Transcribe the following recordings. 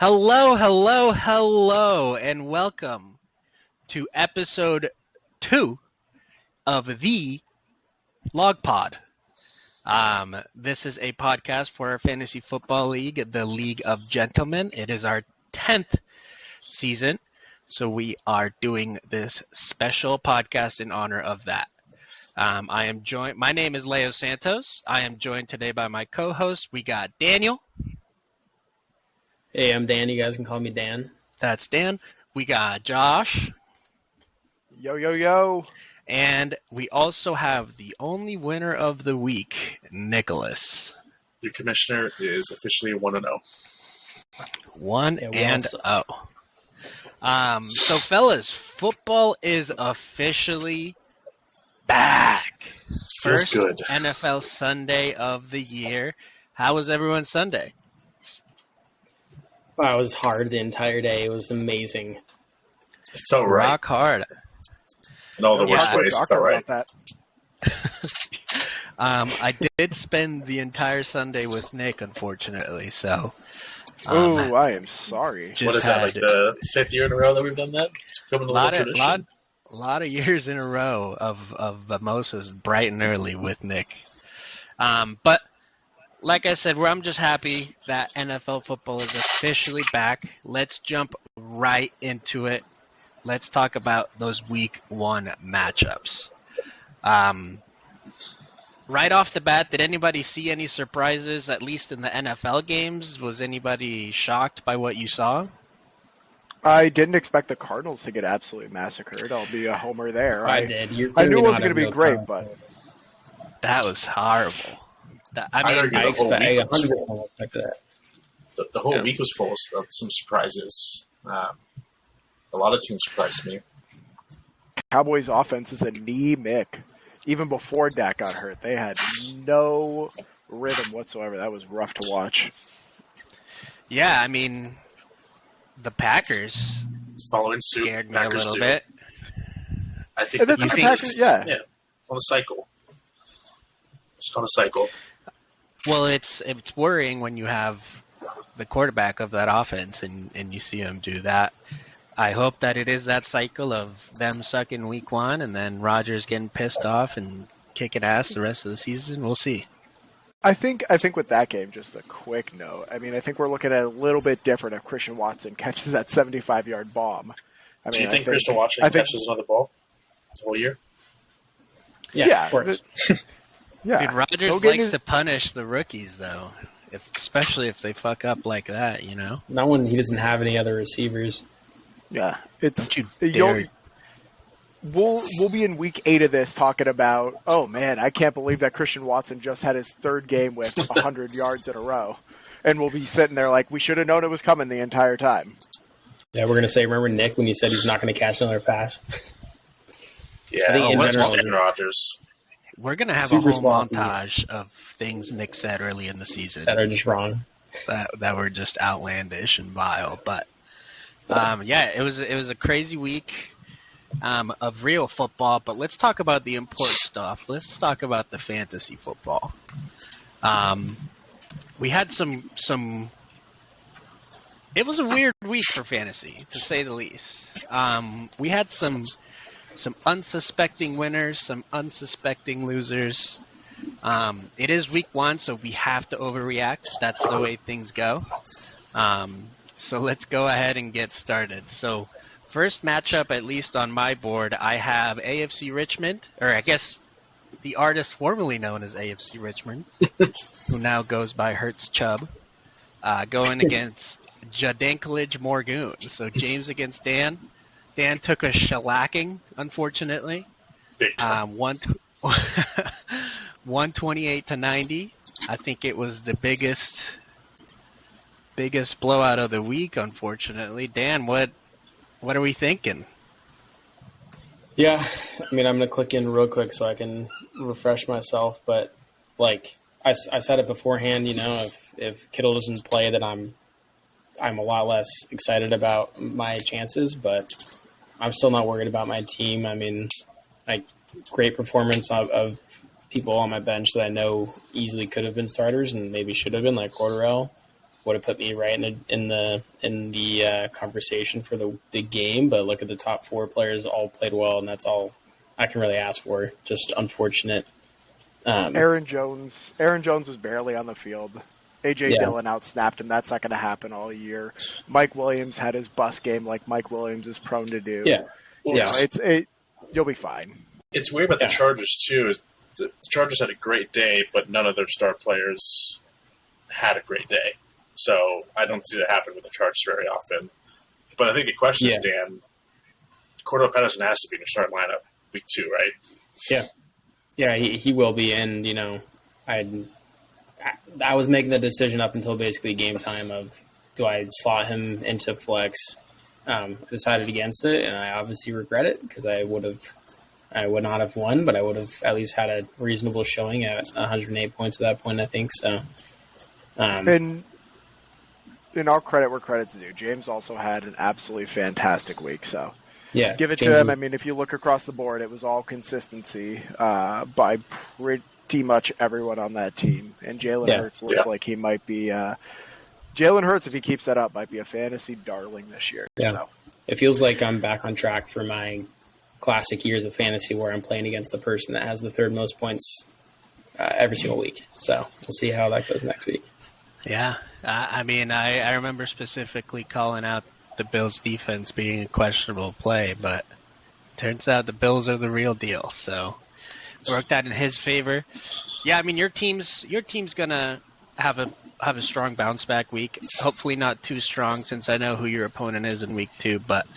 Hello, hello, hello, and welcome to episode 2 of the Log Pod. This is a podcast for our fantasy football league, the League of Gentlemen. It is our 10th season, so we are doing this special podcast in honor of that. My name is Leo Santos. I am joined today by my co-host. We got Daniel. Hey, I'm Dan. You guys can call me Dan. That's Dan. We got Josh. Yo, yo, yo. And we also have the only winner of the week, Nicholas. Your commissioner is officially 1-0. 1-0. So, fellas, football is officially back. Feels First good. NFL Sunday of the year. How was everyone's Sunday? Wow, it was hard the entire day. It was amazing. It felt right. Rock hard. In all the worst Yeah. ways, it felt right. I did spend the entire Sunday with Nick, unfortunately. So, I am sorry. just What is that, had like the 5th year in a row that we've done that? It's becoming a little tradition. lot of years in a row of mimosas bright and early with Nick. But like I said, I'm just happy that NFL football is officially back. Let's jump right into it. Let's talk about those week 1 matchups. Right off the bat, did anybody see any surprises, at least in the NFL games? Was anybody shocked by what you saw? I didn't expect the Cardinals to get absolutely massacred. I'll be a homer there. I did. I knew it wasn't going to be great, but That was horrible. I argue I the whole week 100% expected that. the whole Yeah. week was full of some surprises. A lot of teams surprised me. Cowboys' offense is anemic. Even before Dak got hurt, they had no rhythm whatsoever. That was rough to watch. Yeah, I mean, the Packers Following suit, scared me a Packers little do. bit. I think And the that's what the Packers, Packers- yeah. on a cycle. Just on a cycle. Well, it's worrying when you have the quarterback of that offense and you see him do that. I hope that it is that cycle of them sucking week 1 and then Rodgers getting pissed off and kicking ass the rest of the season. We'll see. I think with that game, just a quick note. I mean, I think we're looking at a little bit different if Christian Watson catches that 75-yard bomb. I mean, Do you I think Christian Watson catches another ball the whole year? Yeah, of course. Yeah, Dude, Rodgers He'll get likes his- to punish the rookies, though, especially if they fuck up like that, you know? Not when he doesn't have any other receivers. Yeah, it's Don't you you'll- dare. We'll be in week 8 of this talking about, oh man, I can't believe that Christian Watson just had his 3rd game with 100 yards in a row. And we'll be sitting there like, we should have known it was coming the entire time. Yeah, we're going to say, remember Nick when you said he's not going to catch another pass? Yeah, I think in let's general- Aaron Rodgers. We're going to have Super a whole sloppy. montage of things Nick said early in the season That are just wrong. that were just outlandish and vile. But, yeah, it was a crazy week of real football. But let's talk about the important stuff. Let's talk about the fantasy football. We had some. It was a weird week for fantasy, to say the least. We had some unsuspecting winners, some unsuspecting losers. It is week 1, so we have to overreact. That's the way things go. So let's go ahead and get started. So first matchup, at least on my board, I have AFC Richmond, or I guess the artist formerly known as AFC Richmond, who now goes by Hertz Chubb, going against Jadanklage Morgoon. So James against Dan. Dan took a shellacking, unfortunately. Big time. 128 to 90. I think it was the biggest blowout of the week, unfortunately. Dan, what are we thinking? Yeah, I mean, I'm going to click in real quick so I can refresh myself. But, like, I said it beforehand, you know, if Kittle doesn't play, then I'm a lot less excited about my chances. But I'm still not worried about my team. I mean, like, great performance of people on my bench that I know easily could have been starters and maybe should have been, like Cordarrelle. would have put me right in the conversation for the game. But look at the top 4 players, all played well, and that's all I can really ask for. Just unfortunate. Aaron Jones was barely on the field. A.J. Dillon outsnapped him. That's not going to happen all year. Mike Williams had his bust game like Mike Williams is prone to do. Yeah. You'll be fine. It's weird about the Chargers, too. The Chargers had a great day, but none of their star players had a great day. So I don't see that happen with the Chargers very often. But I think the question is, Dan, Cordell Patterson has to be in your starting lineup week 2, right? Yeah. Yeah, he will be. And, I was making the decision up until basically game time of do I slot him into flex. I decided against it, and I obviously regret it because I would not have won, but I would have at least had a reasonable showing at 108 points at that point, I think. So, and in all credit where credit's due, James also had an absolutely fantastic week. So, give it to him. I mean, if you look across the board, it was all consistency by pretty much everyone on that team. And Jalen Hurts looks like he might be. Jalen Hurts, if he keeps that up, might be a fantasy darling this year. Yeah. So. It feels like I'm back on track for my classic years of fantasy where I'm playing against the person that has the 3rd most points every single week. So we'll see how that goes next week. Yeah. I remember specifically calling out the Bills defense being a questionable play, but turns out the Bills are the real deal. So worked out in his favor. Yeah, your team's gonna have a strong bounce back week. Hopefully not too strong since I know who your opponent is in week 2, but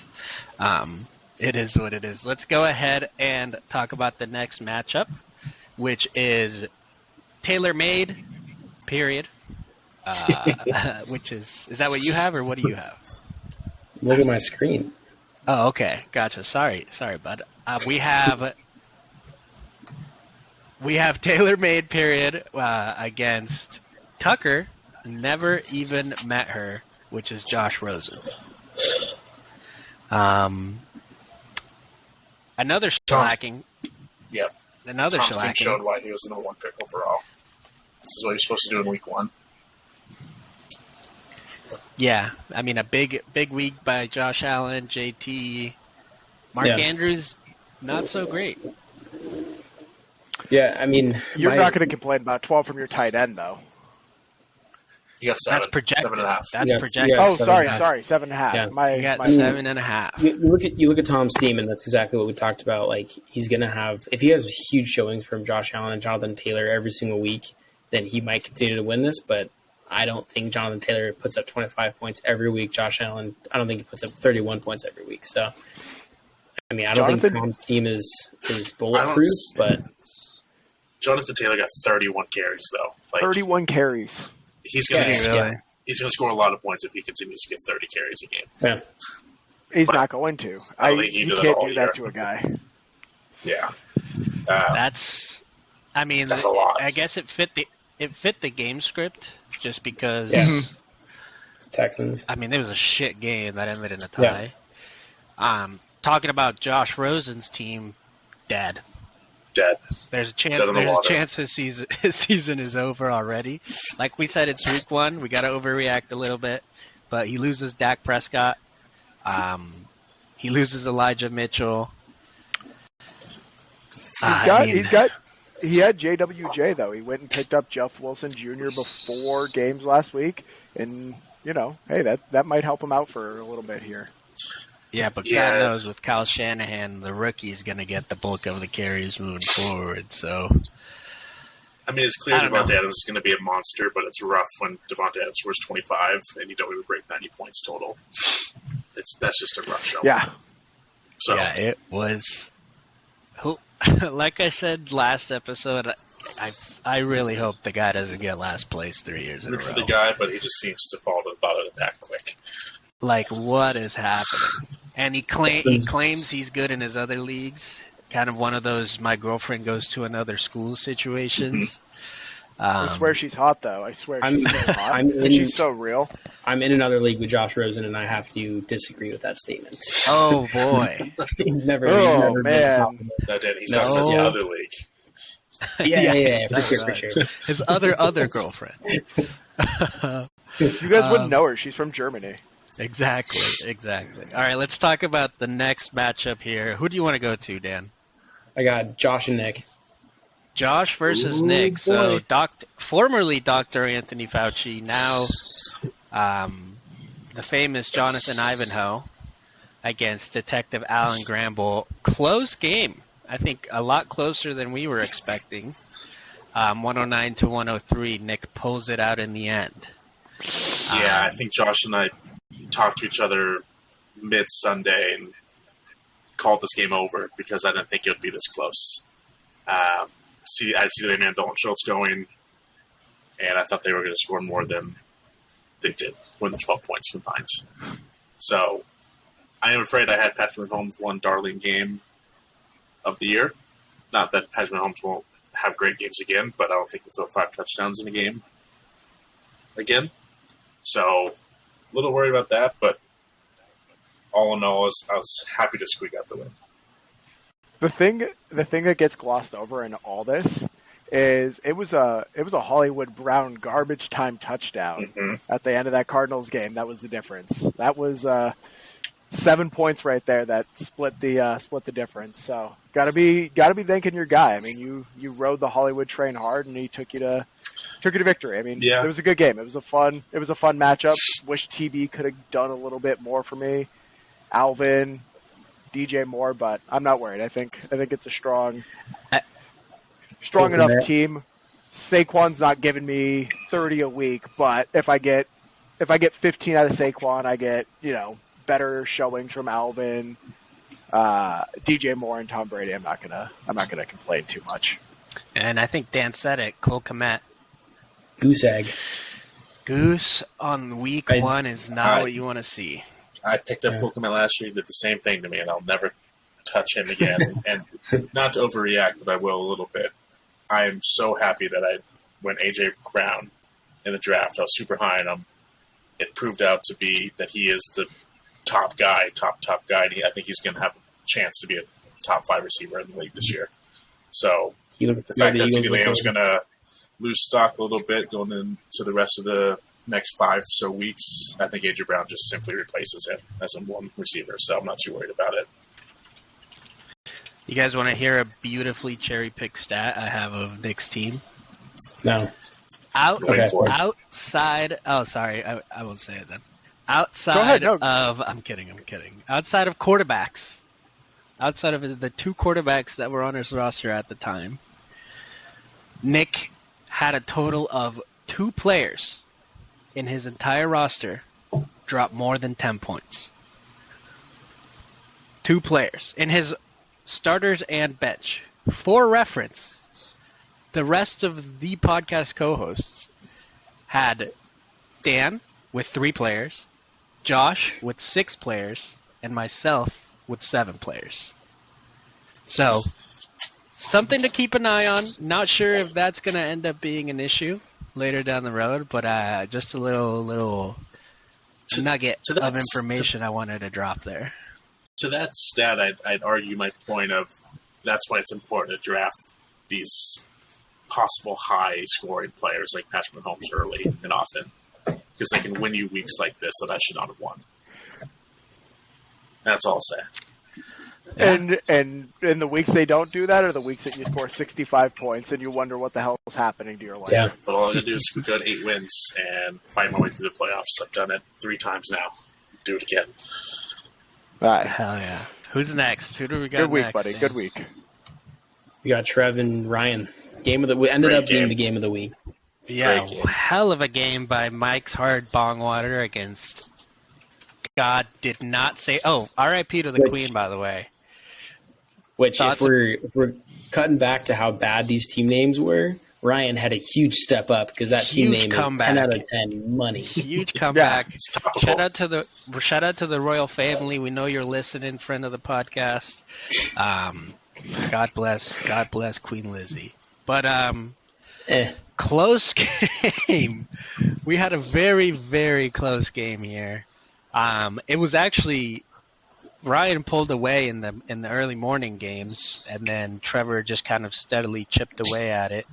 it is what it is. Let's go ahead and talk about the next matchup, which is tailor-made, period. Which is that what you have or what do you have? Look at my screen. Oh, okay. Gotcha. Sorry, bud. We have tailor-made, period, against Tucker. Never even met her, which is Josh Rosen. Another shellacking. Yep. Another Tom's team shellacking. showed why he was the number 1 pick overall. This is what you're supposed to do in week 1. Yeah, a big week by Josh Allen, JT, Mark Andrews, not so great. Yeah, You're not going to complain about 12 from your tight end, though. You got 7. That's projected. 7.5. That's projected. Oh, sorry, 7.5. Yeah. You got 7.5. You look at Tom's team, and that's exactly what we talked about. Like, he's going to have – if he has huge showings from Josh Allen and Jonathan Taylor every single week, then he might continue to win this. But I don't think Jonathan Taylor puts up 25 points every week. Josh Allen, I don't think he puts up 31 points every week. So, I don't think Tom's team is bulletproof, but – Jonathan Taylor got 31 carries, though. 31 carries. He's going to Really? He's going to score a lot of points if he continues to get 30 carries a game. Yeah. He's not going to. You can't do that to a guy. Yeah. That's a lot. I guess it fit the game script just because. Yeah. Texans. It was a shit game that ended in a tie. Yeah. Talking about Josh Rosen's team, dead. There's a chance his season is over already. Like we said, it's week 1. We got to overreact a little bit, but he loses Dak Prescott. He loses Elijah Mitchell. He had JWJ though. He went and picked up Jeff Wilson Jr. before games last week, and hey, that might help him out for a little bit here. Yeah, but God knows with Kyle Shanahan, the rookie's going to get the bulk of the carries moving forward. So, it's clear Devontae Adams is going to be a monster, but it's rough when Devontae Adams scores 25 and you don't even break 90 points total. That's just a rough show. Yeah. So yeah, it was. Like I said last episode, I really hope the guy doesn't get last place 3 years in a row. For the guy, but he just seems to fall to the bottom of the pack quick. Like, what is happening? And he claims he's good in his other leagues. Kind of one of those my girlfriend goes to another school situations. I swear she's hot, though. I swear she's so hot. She's so real. I'm in another league with Josh Rosen, and I have to disagree with that statement. Oh, boy. he's never man. No, Dan, he's talking about the other league. Yeah, for sure. His other girlfriend. You guys wouldn't know her. She's from Germany. Exactly. All right, let's talk about the next matchup here. Who do you want to go to, Dan? I got Josh and Nick. Josh versus Ooh, Nick. So, boy. formerly Dr. Anthony Fauci, now the famous Jonathan Ivanhoe against Detective Alan Gramble. Close game. I think a lot closer than we were expecting. 109 to 103. Nick pulls it out in the end. Yeah, I think Josh and I talked to each other mid-Sunday and called this game over because I didn't think it would be this close. I see the man Dalton Schultz going, and I thought they were going to score more than they did, more than 12 points combined. So I am afraid I had Patrick Mahomes one darling game of the year. Not that Patrick Mahomes won't have great games again, but I don't think he'll throw 5 touchdowns in a game again. So a little worried about that, but all in all, I was happy to squeak out the win. The thing that gets glossed over in all this is it was a Hollywood Brown garbage time touchdown at the end of that Cardinals game. That was the difference. That was 7 points right there that split the difference. So gotta be thanking your guy. I mean, you rode the Hollywood train hard, and he took you to victory. I mean, Yeah. It was a good game. It was a fun matchup. Wish TB could have done a little bit more for me. Alvin, DJ Moore, but I'm not worried. I think it's a strong enough team. Saquon's not giving me 30 a week, but if I get 15 out of Saquon, I get, better showings from Alvin, DJ Moore, and Tom Brady. I'm not gonna complain too much. And I think Dan said it. Cole Kmet. Goose egg. Goose on week 1 is not what you want to see. I picked up Pokemon last year. He did the same thing to me, and I'll never touch him again. And not to overreact, but I will a little bit. I am so happy that I went A.J. Brown in the draft. I was super high on him. It proved out to be that he is the top guy. And I think he's going to have a chance to be a top 5 receiver in the league this year. So the fact that CeeDee Lamb's going to lose stock a little bit going into the rest of the next 5 so weeks, I think A.J. Brown just simply replaces him as a one receiver, so I'm not too worried about it. You guys want to hear a beautifully cherry-picked stat I have of Nick's team? No. Outside. Oh, sorry. I won't say it then. Outside of. I'm kidding. Outside of quarterbacks. Outside of the 2 quarterbacks that were on his roster at the time, Nick had a total of 2 players in his entire roster drop more than 10 points. 2 players in his starters and bench. For reference, the rest of the podcast co-hosts had Dan with 3 players, Josh with 6 players, and myself with 7 players. So, something to keep an eye on. Not sure if that's going to end up being an issue later down the road, but just a little nugget of information I wanted to drop there. To that stat, I'd argue my point of that's why it's important to draft these possible high-scoring players like Patrick Mahomes early and often, because they can win you weeks like this that I should not have won. That's all I'll say. And in the weeks they don't do that, are the weeks that you score 65 points and you wonder what the hell is happening to your life. Yeah. But all I gotta do is squeak out 8 wins and fight my way through the playoffs. I've done it 3 times now. Do it again. All right. Hell yeah. Who's next? Who do we got Good week, next? buddy. Good week. We got Trev and Ryan. Game of the ended Great up being game. the game of the week. Yeah, Great game. hell of a game by Mike's Hard Bongwater against God did not say. Oh, R.I.P. to the Queen, by the way. Which, Thoughts if we're cutting back to how bad these team names were, Ryan had a huge step up because that team Huge name comeback. is 10 out of 10 money. Huge comeback. It's topical. Shout out to the royal family. We know you're listening, friend of the podcast. God bless Queen Lizzie. But close game. We had a very, very close game here. It was actually Ryan pulled away in the early morning games, and then Trevor just kind of steadily chipped away at it.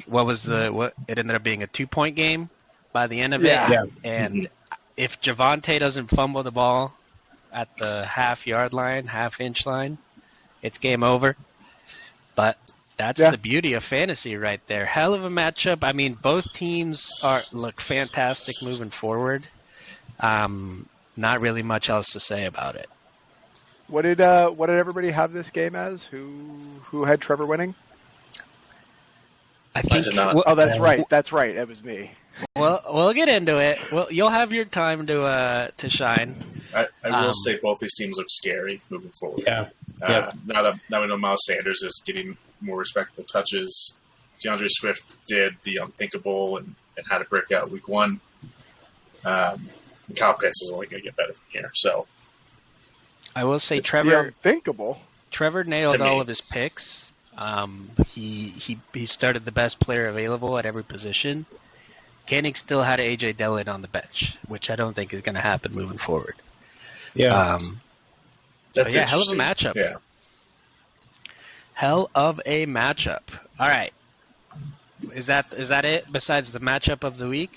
what it ended up being a 2-point game by the end of Yeah. it. Yeah. And if Javonte doesn't fumble the ball at the half-yard line, half-inch line, it's game over. But that's Yeah. the beauty of fantasy right there. Hell of a matchup. I mean, both teams look fantastic moving forward. Not really much else to say about it. What did everybody have this game as? Who had Trevor winning? I think. did not. Oh, that's right. That's right. It was me. Well, we'll get into it. Well, you'll have your time to shine. I will say both these teams look scary moving forward. Yeah. Yep. Now we know Miles Sanders is getting more respectable touches. DeAndre Swift did the unthinkable and had to break out week 1. Kyle Pitts is only going to get better from here. So I will say The Trevor unthinkable. nailed To me. all of his picks. He started the best player available at every position. Koenig still had A.J. Dillon on the bench, which I don't think is going to happen moving forward. Yeah. that's yeah, hell of a interesting. matchup. Yeah. Hell of a matchup. All right. Is that it besides the matchup of the week?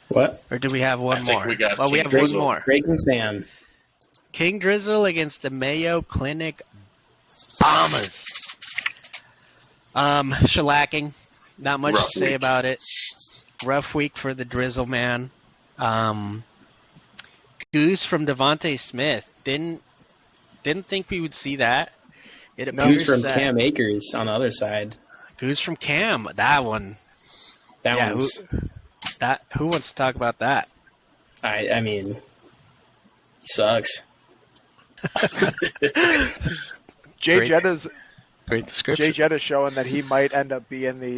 What? Or do we have one I think more? we got we King have Drizzle. one more. Drake and Sam. King Drizzle against the Mayo Clinic Bombers. Shellacking. Not much Rough to say week. about it. Rough week for the Drizzle man. Goose from Devontae Smith. Didn't think we would see that. It Who's appears from that Cam Akers on the other side? Goose from Cam. That one. That Yeah, one's. Who wants to talk about that? I mean, he sucks. Jay Great. Jetta's Great description. showing that he might end up being the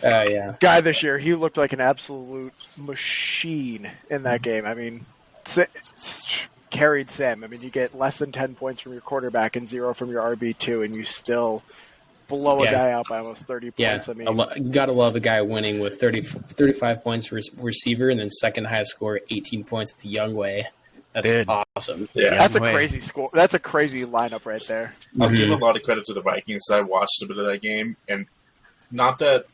Yeah. guy this year. He looked like an absolute machine in that game. I mean, carried Sam. I mean, you get less than 10 points from your quarterback and 0 from your RB2, and you still blow a Yeah. guy out by almost 30 Yeah. points. I mean, Gotta love a guy winning with 35 points for receiver and then second highest score, 18 points at the Young Way. That's Dude. awesome. Yeah. that's a Young Way. crazy score. That's a crazy lineup right there. I'll give Mhm. a lot of credit to the Vikings. I watched a bit of that game, and not that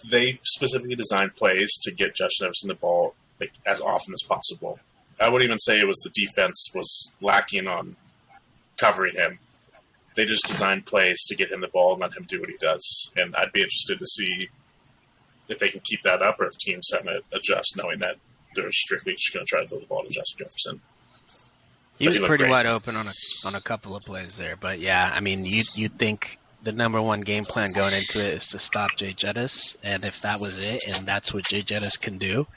they specifically designed plays to get Josh Jefferson the ball like, as often as possible. I would even say it was the defense was lacking on covering him. They just designed plays to get him the ball and let him do what he does. And I'd be interested to see if they can keep that up or if teams have to adjust, knowing that they're strictly just going to try to throw the ball to Justin Jefferson. He But was he looked pretty great. wide open on a couple of plays there, but yeah, I mean, you'd think the number one game plan going into it is to stop Jay Jettis, and if that was it, and that's what Jay Jettis can do,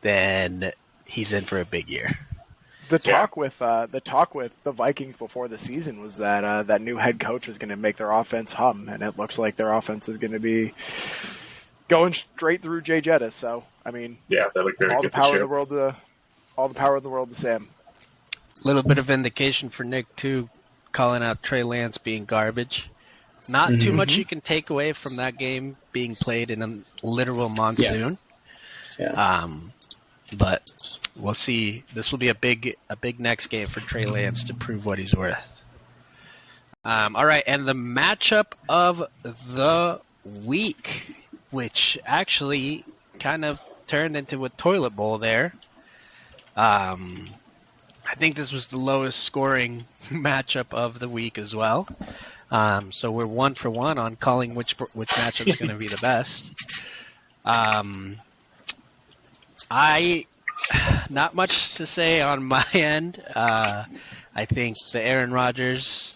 then he's in for a big year. The Yeah. talk with the Vikings before the season was that that new head coach was going to make their offense hum, and it looks like their offense is going to be going straight through Jay Jettis. So, I mean, Yeah, they look very all the good this power in year. the world to all the power in the world to Sam. Little bit of vindication for Nick too, calling out Trey Lance being garbage. Not too much you can take away from that game being played in a literal monsoon. Yeah. But we'll see. This will be a big next game for Trey Lance to prove what he's worth. All right, and the matchup of the week, which actually kind of turned into a toilet bowl there. I think this was the lowest scoring matchup of the week as well. So we're 1 for 1 on calling which matchup is going to be the best. I not much to say on my end. I think the Aaron Rodgers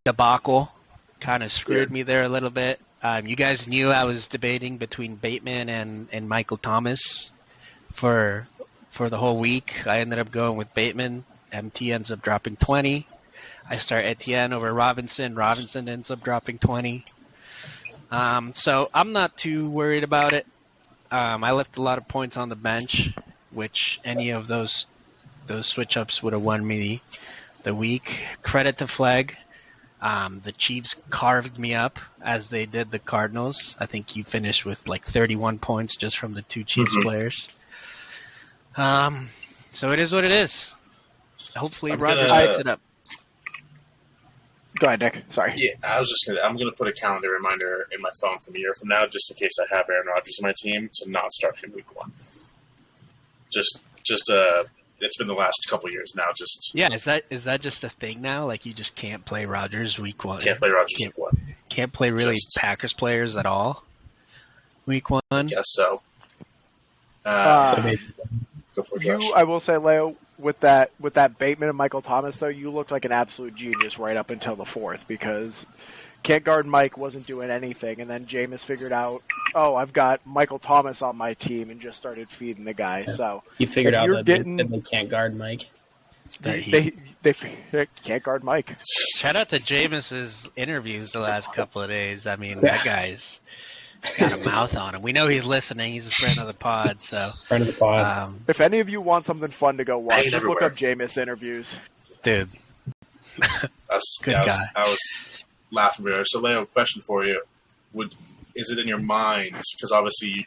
debacle kind of screwed me there a little bit. You guys knew I was debating between Bateman and Michael Thomas for the whole week. I ended up going with Bateman. MT ends up dropping 20. I start Etienne over Robinson. Robinson ends up dropping 20. So I'm not too worried about it. I left a lot of points on the bench, which any of those switch-ups would have won me the week. Credit to Flegg. The Chiefs carved me up as they did the Cardinals. I think you finished with like 31 points just from the two Chiefs players. So it is what it is. Hopefully I'm Rodgers gonna- picks it up. Go ahead, Nick. Sorry. Yeah, I'm gonna put a calendar reminder in my phone from a year from now, just in case I have Aaron Rodgers on my team, to not start him week 1. It's been the last couple years now. Yeah, is that just a thing now? Like you just can't play Rodgers week 1. Can't play Rodgers week 1. Can't play really Packers players at all week 1. Guess so. Go for it, Josh. I will say, Leo, with that Bateman and Michael Thomas, though, you looked like an absolute genius right up until the 4th, because can't guard Mike wasn't doing anything, and then Jameis figured out, I've got Michael Thomas on my team, and just started feeding the guy. So You figured out that they can't guard Mike. They can't guard Mike. Shout out to Jameis's interviews the last couple of days. I mean, that guy's got a mouth on him. We know he's listening. He's a friend of the pod. So Friend of the pod. If any of you want something fun to go watch, Pain just look everywhere. up Jameis interviews. dude, Good guy. I was laughing earlier. So, Leo, question for you: is it in your mind? Because obviously,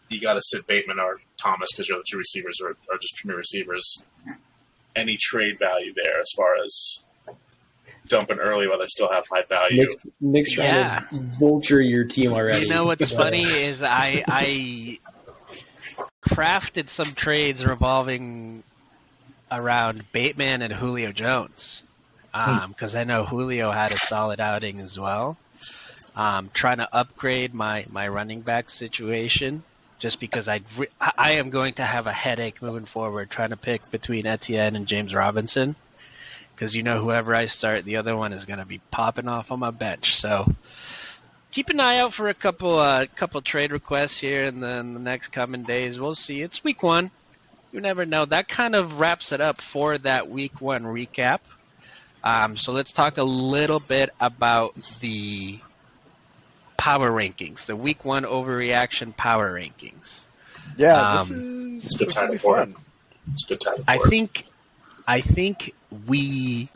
you got to sit Bateman or Thomas because you're the two receivers or just premier receivers. Any trade value there as far as dumping early while they still have high value? Nick's trying to vulture your team already. you know what's funny is I crafted some trades revolving around Bateman and Julio Jones because I know Julio had a solid outing as well. Trying to upgrade my running back situation just because I am going to have a headache moving forward trying to pick between Etienne and James Robinson because whoever I start, the other one is going to be popping off on my bench. So keep an eye out for a couple trade requests here in the next coming days. We'll see. It's week 1. You never know. That kind of wraps it up for that week 1 recap. So let's talk a little bit about the power rankings, the week 1 overreaction power rankings. Yeah, It's a good time for it. It's a good time for it. I think we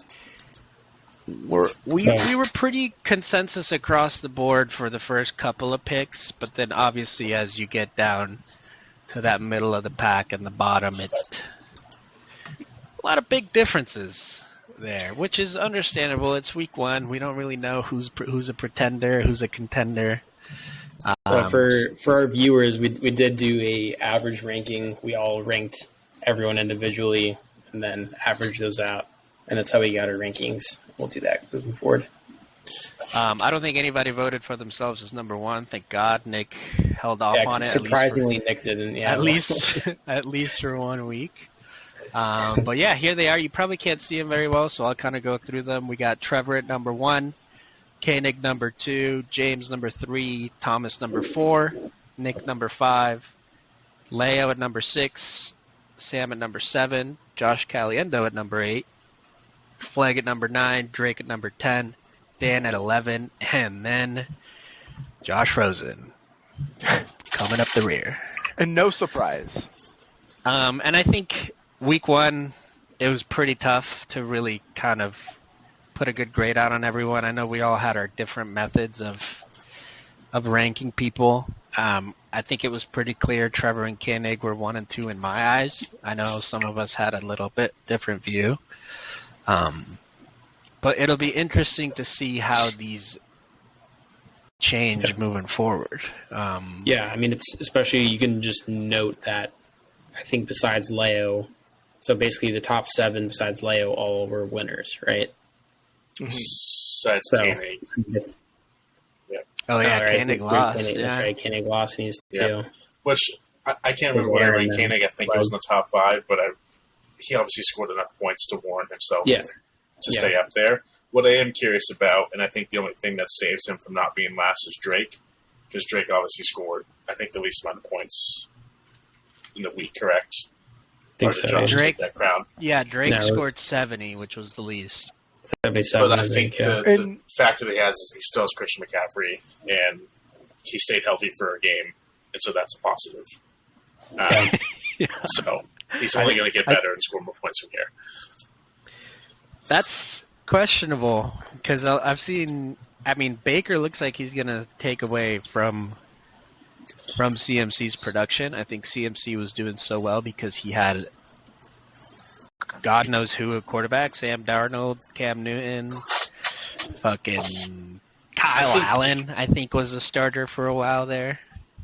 were pretty consensus across the board for the first couple of picks, but then obviously as you get down to that middle of the pack and the bottom, it's a lot of big differences there, which is understandable. It's week 1. We don't really know who's a pretender, who's a contender. So for our viewers, we did do a average ranking. We all ranked everyone individually and then averaged those out. And that's how we got our rankings. We'll do that moving forward. I don't think anybody voted for themselves as number 1. Thank God. Nick held off on it. Surprisingly, Nick didn't. Yeah, at least for 1 week. But yeah, here they are. You probably can't see them very well, so I'll kind of go through them. We got Trevor at number 1, Koenig number 2, James number 3, Thomas number 4, Nick number 5, Leo at number 6, Sam at number 7, Josh Caliendo at number 8, Flag at number 9, Drake at number 10, Dan at 11, and then Josh Rosen coming up the rear. And no surprise. And I think week 1, it was pretty tough to really kind of put a good grade out on everyone. I know we all had our different methods of ranking people. I think it was pretty clear Trevor and Koenig were 1 and 2 in my eyes. I know some of us had a little bit different view. But it'll be interesting to see how these change moving forward. Yeah, I mean, it's especially you can just note that I think besides Leo, so basically the top 7 besides Leo all were winners, right? Besides Koenig. Oh yeah, right, Koenig so lost. Koenig, Yeah. That's right, Koenig lost and he's 2. Which I can't remember where I ranked Koenig. I think it was in the top 5, but he obviously scored enough points to warrant himself to stay up there. What I am curious about, and I think the only thing that saves him from not being last is Drake, because Drake obviously scored, I think, the least amount of points in the week, correct? I think Or did so. Josh Drake- take that crown? Yeah, Drake No. scored 70, which was the least. 77, But I think yeah. the factor that he has is he still has Christian McCaffrey, and he stayed healthy for a game, and so that's a positive. So he's only going to get better and score more points from here. That's questionable because I've seen. I mean, Baker looks like he's going to take away from CMC's production. I think CMC was doing so well because he had God knows who at quarterback: Sam Darnold, Cam Newton, Fucking Kyle Allen, I think, was a starter for a while there.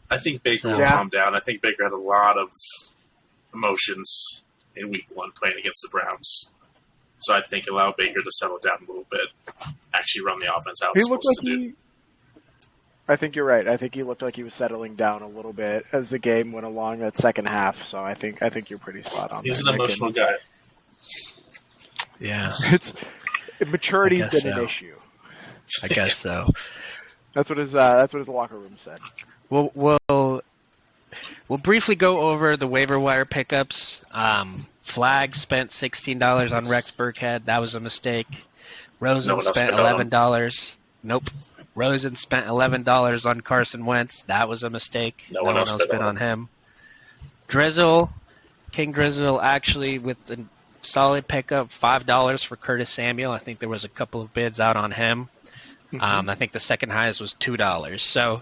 I think Baker will Yeah. calm down. I think Baker had a lot of emotions in week 1 playing against the Browns. So I think allow Baker to settle down a little bit, actually run the offense how He it's looked supposed like to do. I think you're right. I think he looked like he was settling down a little bit as the game went along that second half. So I think you're pretty spot on. He's there, an Nick. emotional guy. Yeah, It's maturity's I guess been an so. issue. I guess so. That's what his locker room said. We'll briefly go over the waiver wire pickups. Flag spent $16 on Rex Burkhead. That was a mistake. Rosen No one else spent spent on him. $11. Nope. Rosen spent $11 on Carson Wentz. That was a mistake. No one else spent on him. Drizzle, King Drizzle, actually with the solid pickup, $5 for Curtis Samuel. I think there was a couple of bids out on him. I think the second highest was $2. So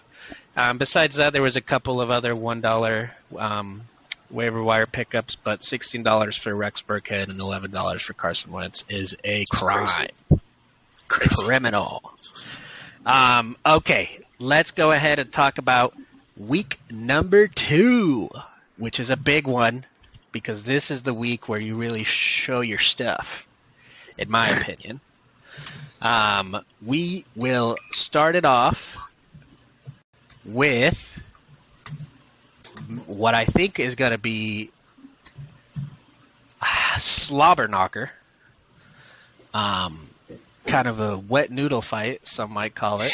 besides that, there was a couple of other $1 waiver wire pickups, but $16 for Rex Burkhead and $11 for Carson Wentz is a crime. Crazy. Criminal. Okay, let's go ahead and talk about week number 2, which is a big one because this is the week where you really show your stuff, in my opinion. We will start it off with what I think is going to be a slobber knocker. Kind of a wet noodle fight, some might call it.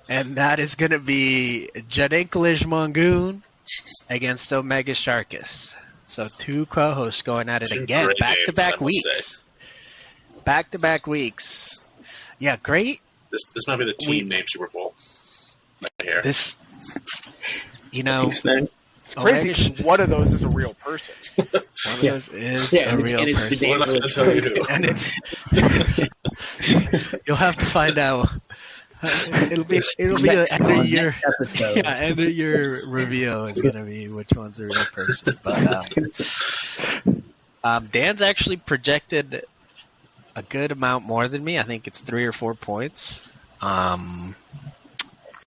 And that is going to be Jadinklish Mongoon against Omega Sharkus. So 2 co-hosts going at it Two again, great back-to-back names, I must weeks. Back-to-back weeks. Yeah, great. This might be the team name Super Bowl. Right here. This, you know, It's crazy. Omega 'Cause one of those is a real person. one of those is Yeah, a real and it's person. We're not going to tell you who. And it's you'll have to find out. It'll be the end of your end of your review is gonna be which one's a real person. But Dan's actually projected a good amount more than me. I think it's 3 or 4 points.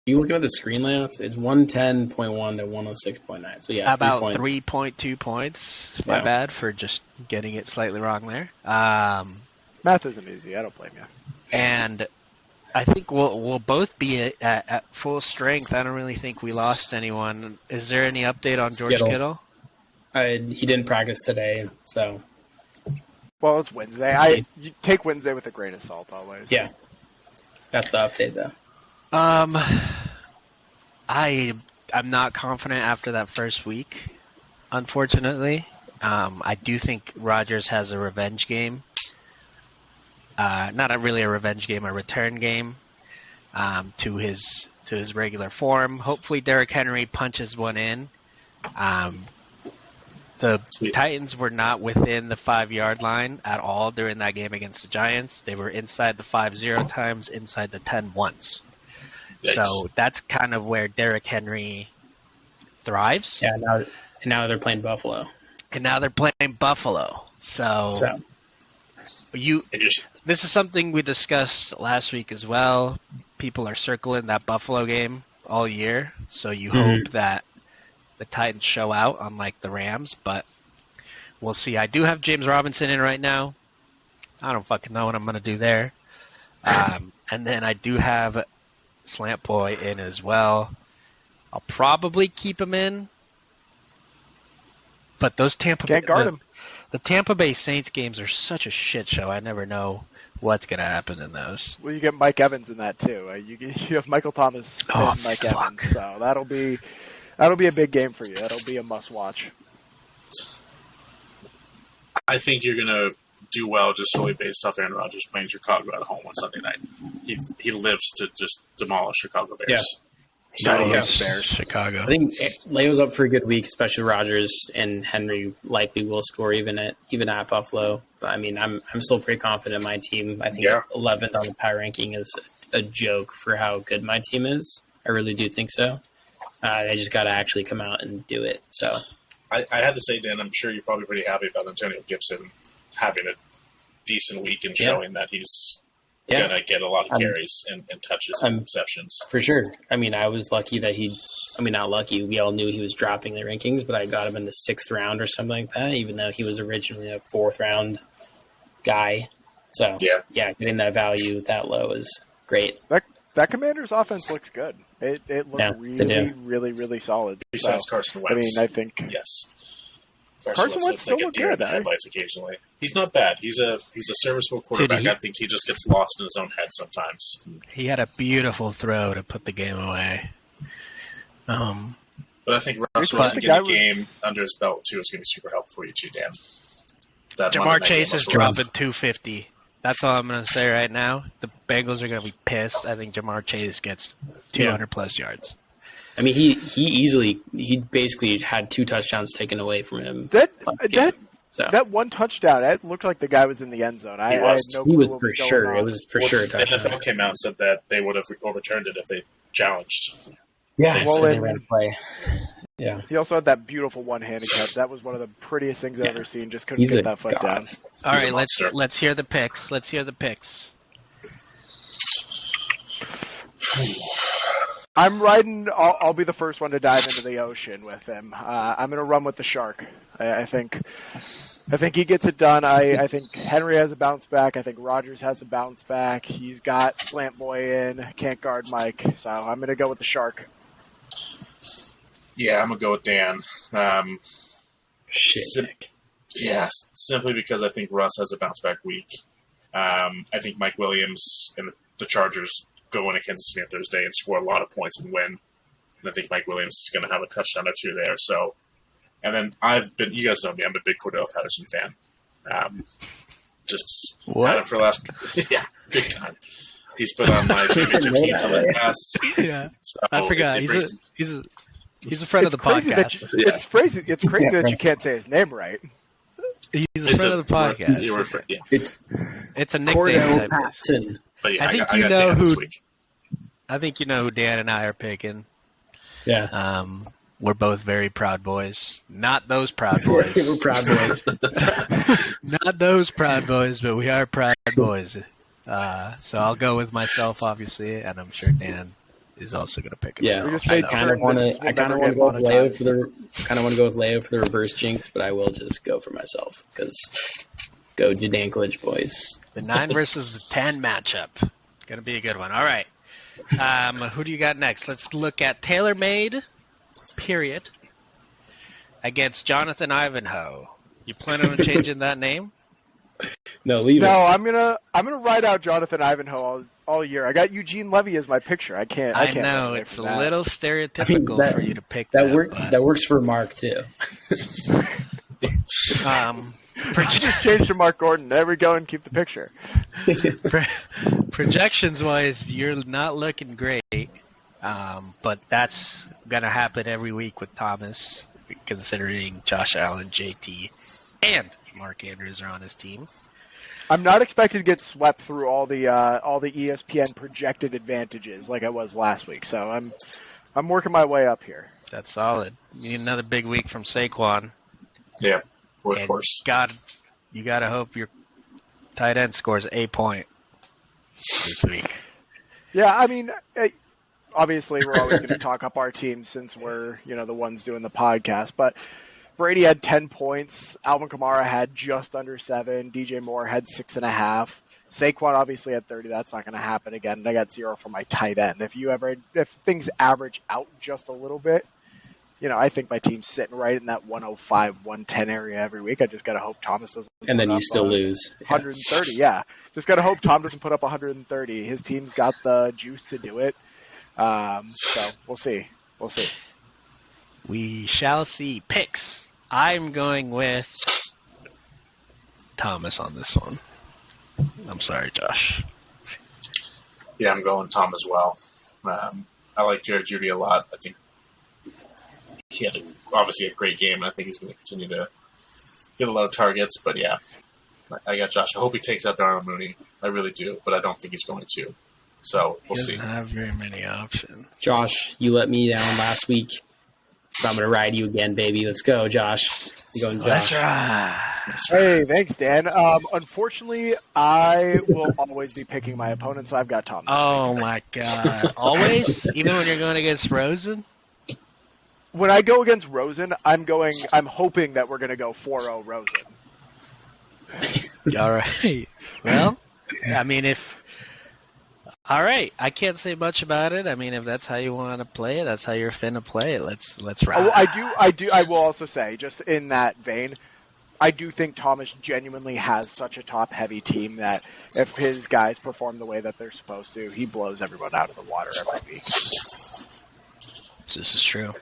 You looking at the screen layouts? It's 110.1 to 106.9. So yeah, About 3 3.2 points. My Yeah. bad for just getting it slightly wrong there. Math isn't easy. I don't blame you. And I think we'll both be at full strength. I don't really think we lost anyone. Is there any update on George Kittle? He didn't practice today, so Well, it's Wednesday. You take Wednesday with a grain of salt always. yeah, that's the update though. I'm not confident after that first week, unfortunately. I do think Rodgers has a revenge game. Not really a revenge game, a return game to his regular form. Hopefully, Derrick Henry punches one in. The Titans were not within the 5-yard line at all during that game against the Giants. They were inside the 5-0 times, inside the 10 once. Yikes. So that's kind of where Derrick Henry thrives. Yeah, now they're playing Buffalo. And now they're playing Buffalo. So this is something we discussed last week as well. People are circling that Buffalo game all year. So you hope that the Titans show out, unlike the Rams. But we'll see. I do have James Robinson in right now. I don't fucking know what I'm going to do there. And then I do have Slant Boy in as well. I'll probably keep him in. But those Can't guard him. The Tampa Bay Saints games are such a shit show. I never know what's going to happen in those. Well, you get Mike Evans in that too. You have Michael Thomas and Mike Evans, so that'll be a big game for you. That'll be a must watch. I think you're going to do well just solely based off Aaron Rodgers playing Chicago at home on Sunday night. He lives to just demolish Chicago Bears. Yeah. So Adios, Bears, Chicago. I think Leo's up for a good week, especially Rodgers and Henry likely will score even at Buffalo. But, I mean, I'm still pretty confident in my team. I think 11th on the power ranking is a joke for how good my team is. I really do think so. They just got to actually come out and do it. So I have to say, Dan, I'm sure you're probably pretty happy about Antonio Gibson having a decent week and showing that he's Yeah. gonna get a lot of carries and touches and receptions. For sure. I mean, I was lucky that not lucky. We all knew he was dropping the rankings, but I got him in the 6th round or something like that, even though he was originally a 4th round guy. So, yeah, getting that value that low is great. That Commanders offense looks good. It looked really, really solid. Besides Carson Wentz. I mean, I think yes. Carson Wentz still looked good. Headlights occasionally. He's not bad. He's a serviceable quarterback. I think he just gets lost in his own head sometimes. He had a beautiful throw to put the game away. But I think Russ Wilson getting a game under his belt too is going to be super helpful for you too, Dan. Jamar Chase is dropping 250. That's all I'm going to say right now. The Bengals are going to be pissed. I think Jamar Chase gets 200 plus yards. I mean, he basically had 2 touchdowns taken away from him. That one touchdown, it looked like the guy was in the end zone. I had no clue what was going on. It was for sure a touchdown. The NFL came out and said that they would have overturned it if they challenged. Yeah, they ran a play. Yeah. He also had that beautiful one-handed catch. That was one of the prettiest things I've ever seen. Just couldn't get that foot down. All right, let's hear the picks. I'm riding. I'll be the first one to dive into the ocean with him. I'm going to run with the shark. I think he gets it done. I think Henry has a bounce back. I think Rodgers has a bounce back. He's got Slant Boy in. Can't guard Mike. So I'm going to go with the shark. Yeah, I'm going to go with Dan. Simply because I think Russ has a bounce back week. I think Mike Williams and the Chargers go into Kansas City on Thursday and score a lot of points and win. And I think Mike Williams is going to have a touchdown or 2 there. So, and then you guys know me, I'm a big Cordell Patterson fan. Just had him for the last, big time. He's put on my championship teams in the past. Yeah, so I forgot. He's a friend of the podcast. It's crazy that you can't say his name right. He's a friend of the podcast. It's a nickname type. But yeah, I think you know who Dan and I are picking. Yeah. We're both very proud boys. Not those proud boys. We're proud boys. Not those proud boys, but we are proud boys. So I'll go with myself, obviously, and I'm sure Dan is also going to pick himself. Yeah, I kind of want to go with Leo for the reverse jinx, but I will just go for myself because go Jadanklage, boys. The 9 versus the 10 matchup. Going to be a good one. All right. Who do you got next? Let's look at TaylorMade, period, against Jonathan Ivanhoe. You planning on changing that name? No, leave it. No, I'm gonna ride out Jonathan Ivanhoe all year. I got Eugene Levy as my picture. I can't. I know it's a little stereotypical for you to pick that. That works for Mark too. I just changed to Mark Gordon. There we go, and keep the picture. Projections wise, you're not looking great, but that's gonna happen every week with Thomas, considering Josh Allen, JT, and Mark Andrews are on his team. I'm not expected to get swept through all the ESPN projected advantages like I was last week, so I'm working my way up here. That's solid. You need another big week from Saquon. Yeah, of course. You gotta hope your tight end scores a point this week. Yeah, I mean, obviously we're always going to talk up our team since we're the ones doing the podcast, but Brady had 10 points. Alvin Kamara had just under 7. DJ Moore had 6.5. Saquon obviously had 30. That's not going to happen again. And I got 0 for my tight end. If things average out just a little bit, I think my team's sitting right in that 105, 110 area every week. I just got to hope Thomas doesn't. And then you still lose 130. Yeah, just got to hope Tom doesn't put up 130. His team's got the juice to do it. So we'll see. We shall see. Picks. I'm going with Thomas on this one. I'm sorry, Josh. Yeah, I'm going Tom as well. I like Jared Judy a lot. I think he had obviously a great game, and I think he's going to continue to get a lot of targets. But yeah, I got Josh. I hope he takes out Darnell Mooney. I really do, but I don't think he's going to. So we'll see. He doesn't have very many options. Josh, you let me down last week. So I'm going to ride you again, baby. Let's go, Josh. I'm going Josh. That's right. Hey, thanks, Dan. Unfortunately, I will always be picking my opponent, so I've got Tom. This Oh week. my god! Always, even when you're going against Rosen. When I go against Rosen, I'm hoping that we're going to go 4-0 Rosen. All right. Well, I mean, all right, I can't say much about it. I mean, if that's how you want to play it, that's how you're finna play it. Let's ride. Oh, I will also say, just in that vein, I do think Thomas genuinely has such a top-heavy team that if his guys perform the way that they're supposed to, he blows everyone out of the water every week. This is true.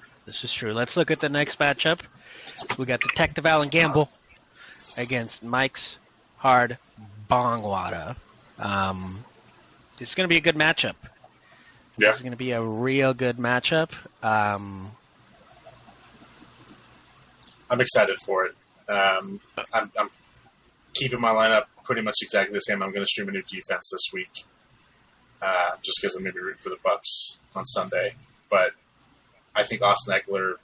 Let's look at the next matchup. We got Detective Alan Gamble against Mike's Hard Bongwada. This is going to be a good matchup. Yeah. This is going to be a real good matchup. I'm excited for it. I'm keeping my lineup pretty much exactly the same. I'm going to stream a new defense this week, just because I'm maybe rooting for the Bucks on Sunday. But I think Austin Eckler,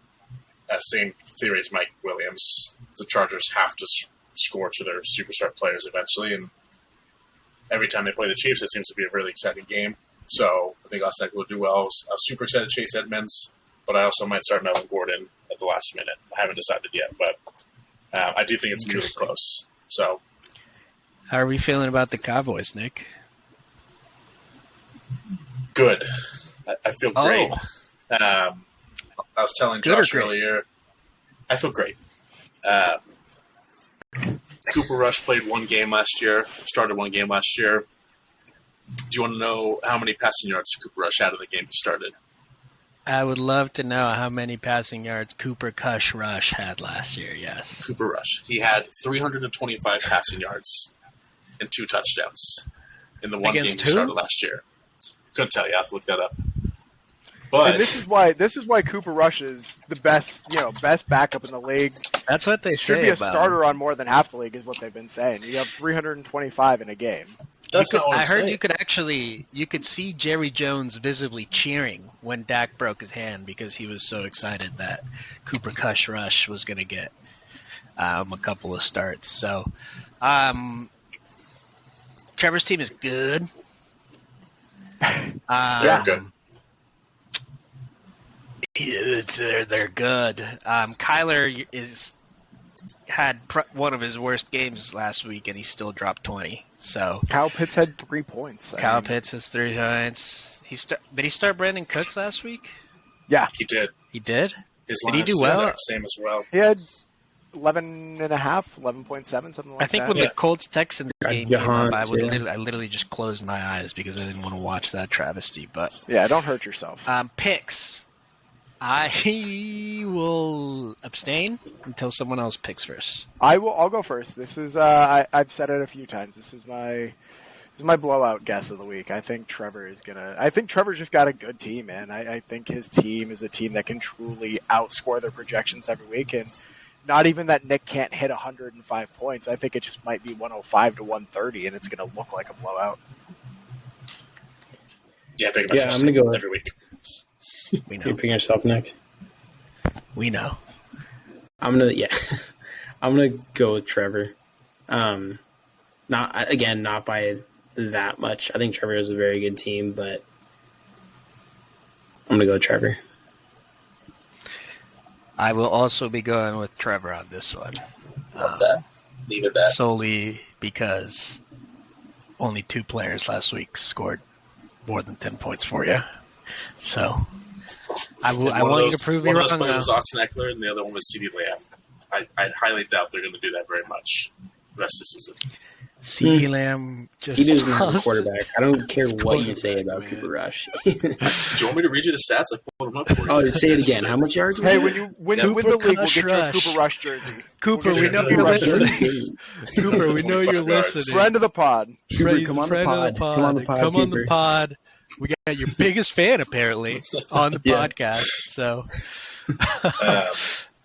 same theory as Mike Williams. The Chargers have to score to their superstar players eventually, and every time they play the Chiefs, it seems to be a really exciting game. So I think Austin Eckler will do well. I was super excited Chase Edmonds, but I also might start Melvin Gordon at the last minute. I haven't decided yet, but I do think it's really close. So, How are we feeling about the Cowboys, Nick? good. I feel great. Oh. I was telling Good or Josh great? earlier, I feel great. Cooper Rush played one game last year, started one game last year. Do you want to know how many passing yards Cooper Rush had in the game he started? I would love to know how many passing yards Cooper Cush Rush had last year, yes. Cooper Rush. He had 325 passing yards and 2 touchdowns in the one Against game who? he started last year. Couldn't tell you. I have to look that up. But And this is why Cooper Rush is the best backup in the league. That's what they Should say be a about starter on more than half the league, is what they've been saying. You have 325 in a game. that's not what I I'm heard saying. you could see Jerry Jones visibly cheering when Dak broke his hand because he was so excited that Cooper Cush Rush was going to get a couple of starts. So, Trevor's team is good. They're good. They're good. Kyler had one of his worst games last week, and he still dropped 20. So Kyle Pitts had 3 points. Kyle Pitts has 3 points. Did he start Brandon Cooks last week? Yeah, He did. He did. His Did he lineup do stays well? there, same as well. he had 11.5, 11.7, something like I think that. when Yeah. the Colts Texans game came Jahan, up, too. I literally just closed my eyes because I didn't want to watch that travesty. But Yeah, don't hurt yourself. picks, I will abstain until someone else picks first. I'll go first. This is I've said it a few times. This is my blowout guess of the week. I think Trevor's just got a good team, man. I think his team is a team that can truly outscore their projections every week, and not even that Nick can't hit 105 points. I think it just might be 105 to 130, and it's going to look like a blowout. Yeah, I'm I'm gonna go every week. We You're know. picking yourself, Nick. We know. I'm gonna go with Trevor. Not by that much. I think Trevor is a very good team, but I'm gonna go with Trevor. I will also be going with Trevor on this one. Love that. Leave it that. Solely because only 2 players last week scored more than 10 points for you. So I want you to prove me One wrong. of those players Now. was Austin Eckler, and the other one was CeeDee Lamb. I highly doubt they're going to do that very much the rest of the season. CeeDee Lamb just He doesn't have a lost. quarterback. I don't care His what you say about quarterback, Cooper Rush. Do you want me to read you the stats? I pulled them up for you. Oh, say it again. How much yards? Hey, when you win the Cooper league, we'll Rush get you a Rush. Cooper Rush jersey. Cooper, We'll we get know you a you're Cooper Rush listening. jersey. Cooper, we know 25 you're yards. listening. Friend of the pod. Cooper, He's come a on the friend of pod. the pod. Come on the pod, Come on the Cooper. pod. We got your biggest fan apparently on the Yeah. podcast. So, Um,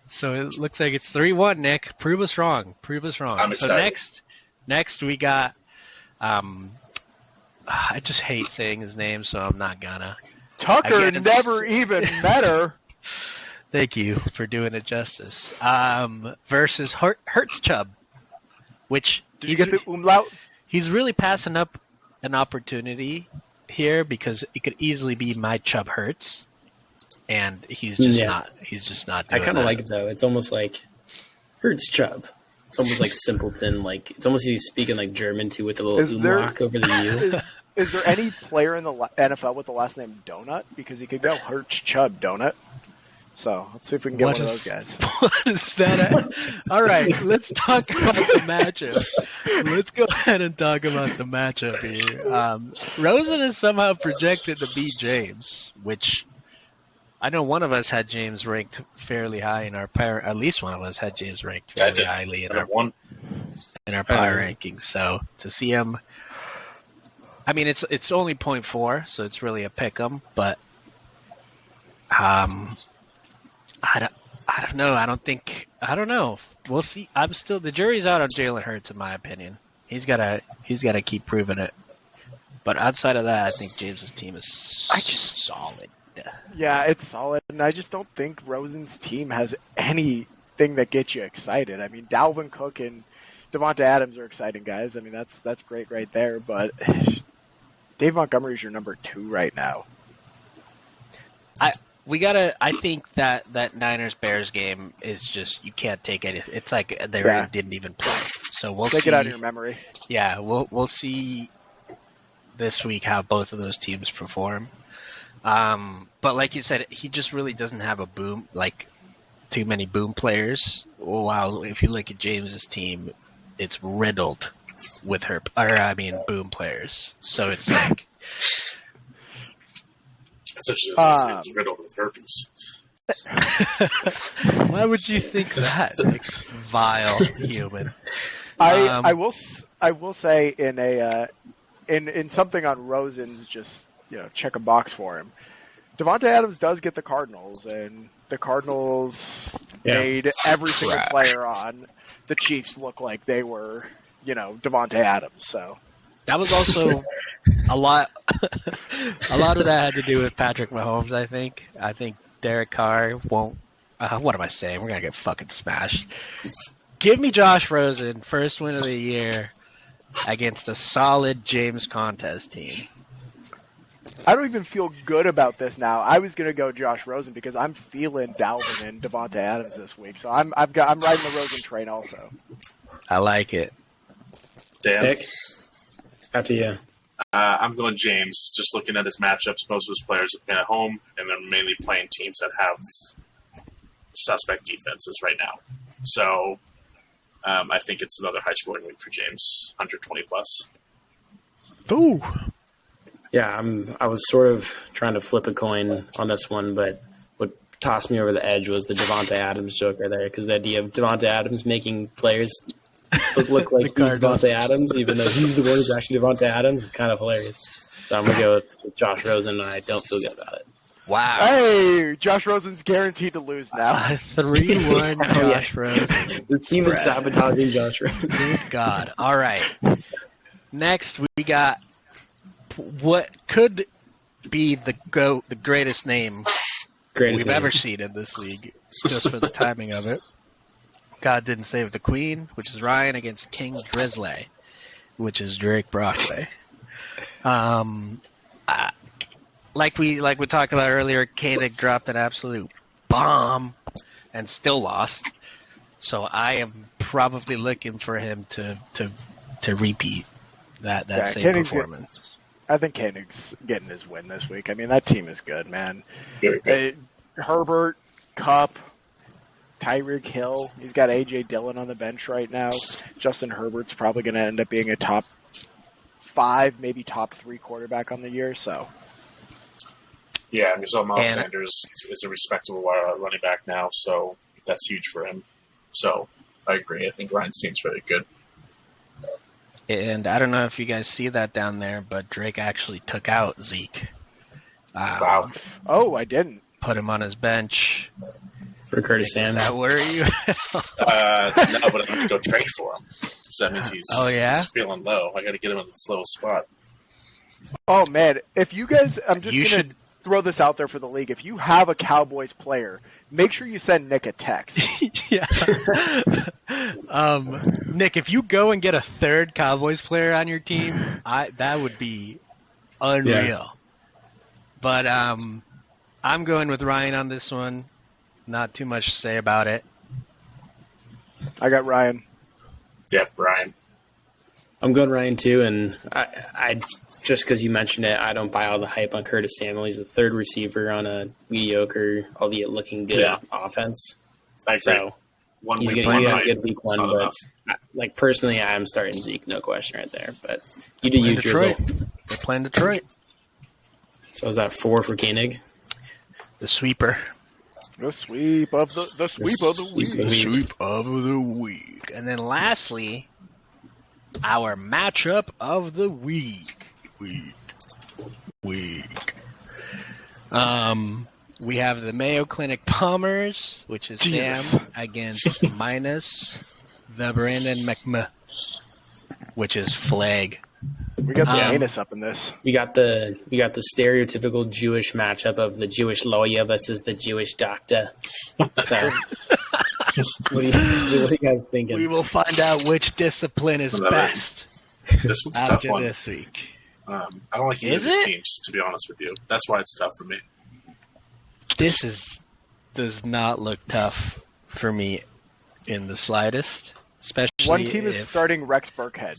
so it looks like it's 3-1. Nick, prove us wrong. I'm So excited. next we got. I just hate saying his name, so I'm not gonna. Tucker Again, never even met her. Thank you for doing it justice. Versus Hertz Chubb, which Did you get the umlaut? he's really passing up an opportunity here because it could easily be my Chubb Hurts, and he's just not. He's just not. I Doing kind of that. like it though. It's almost like Hurts Chubb. It's almost like simpleton. Like it's almost he's speaking like German too with a little umlaut over the U. Is there any player in the NFL with the last name Donut? Because he could go Hurts Chubb Donut. So let's see if we can get one of those guys. What is that? All right, let's talk about the matchup. Let's go ahead and talk about the matchup here. Rosen is somehow projected to beat James, which I know one of us had James ranked fairly high in our power. At least one of us had James ranked fairly highly in our power rankings. So to see him, I mean, it's only 0.4, so it's really a pick 'em. But I don't know. I don't know. We'll see. The jury's out on Jalen Hurts, in my opinion. He's gotta keep proving it. But outside of that, I think James's team is solid. Yeah, it's solid, and I just don't think Rosen's team has anything that gets you excited. I mean, Dalvin Cook and Devonta Adams are exciting guys. I mean, that's great right there. But Dave Montgomery's your number 2 right now. I think that Niners-Bears game is just, you can't take it. It's like they didn't even play. So we'll see. Take it out of your memory. Yeah, we'll see this week how both of those teams perform. But like you said, he just really doesn't have a boom, like too many boom players. While if you look at James's team, it's riddled with boom players. So it's like. I thought she was going to say riddled with herpes. Why would you think that? Like, vile human. I will say in something on Rosen's, just check a box for him. Devonta Adams does get the Cardinals, and the Cardinals made every single player on the Chiefs look like they were Devonta Adams. So that was also a lot. A lot of that had to do with Patrick Mahomes. I think Derek Carr won't. What am I saying? We're gonna get fucking smashed. Give me Josh Rosen, first win of the year against a solid James Contest team. I don't even feel good about this now. I was gonna go Josh Rosen because I'm feeling Dalvin and Devonta Adams this week, so I'm riding the Rosen train also. I like it. Dan, Nick, after you. I'm going James. Just looking at his matchups, most of his players are playing at home, and they're mainly playing teams that have suspect defenses right now. So I think it's another high-scoring week for James, 120 plus. Ooh. Yeah, I was sort of trying to flip a coin on this one, but what tossed me over the edge was the Devonta Adams joke right there, because the idea of Devonta Adams making players look like he's Devonta Adams, even though he's the one who's actually Devonta Adams, is kind of hilarious. So I'm going to go with Josh Rosen, and I don't feel good about it. Wow. Hey, Josh Rosen's guaranteed to lose now. 3-1 Josh Rosen. The team is sabotaging Josh Rosen. Good God. All right. Next, we got what could be the greatest name we've ever seen in this league, just for the timing of it. God Didn't Save the Queen, which is Ryan, against King Drizzly, which is Drake Brockway. Like we talked about earlier, Koenig dropped an absolute bomb and still lost. So I am probably looking for him to repeat that same Koenig's performance. I think Koenig's getting his win this week. I mean, that team is good, man. Very good. Herbert, Kupp, Tyreek Hill. He's got A.J. Dillon on the bench right now. Justin Herbert's probably going to end up being a top 5, maybe top 3 quarterback on the year. So, yeah, I mean, so Miles Sanders is a respectable running back now, so that's huge for him. So I agree. I think Ryan's team's really good. And I don't know if you guys see that down there, but Drake actually took out Zeke. Wow. Oh, I didn't. Put him on his bench. For Curtis Does Samuel. that worry you? No, but I'm going to go trade for him. So that means he's feeling low. I got to get him in this little spot. Oh, man. If you guys, throw this out there for the league. If you have a Cowboys player, make sure you send Nick a text. Yeah. Nick, if you go and get a third Cowboys player on your team, that would be unreal. Yeah. But I'm going with Ryan on this one. Not too much to say about it. I got Ryan. Yep, Ryan. I'm going Ryan too, and I just because you mentioned it, I don't buy all the hype on Curtis Samuel. He's the third receiver on a mediocre, albeit looking good offense. I agree. So One he's week, going to one get a night. good week one, Not but enough. like personally, I am starting Zeke, no question right there. But you do you, Detroit. Drizzle. We're playing Detroit. So is that 4 for Koenig? The sweeper. The sweep of the sweep of the week. The Sweep of the week. And then lastly, our matchup of the week. We have the Mayo Clinic Bombers, which is Jesus. Sam, against minus the Brandon McMah, which is Flag. We got some Um, anus up in this. We got the stereotypical Jewish matchup of the Jewish lawyer versus the Jewish doctor. So, what are you guys thinking? We will find out which discipline is Love it. best This one's a tough after one. this week. I don't like either Is of these it? teams, to be honest with you. That's why it's tough for me. This does not look tough for me in the slightest. Especially One team is if starting Rex Burkhead.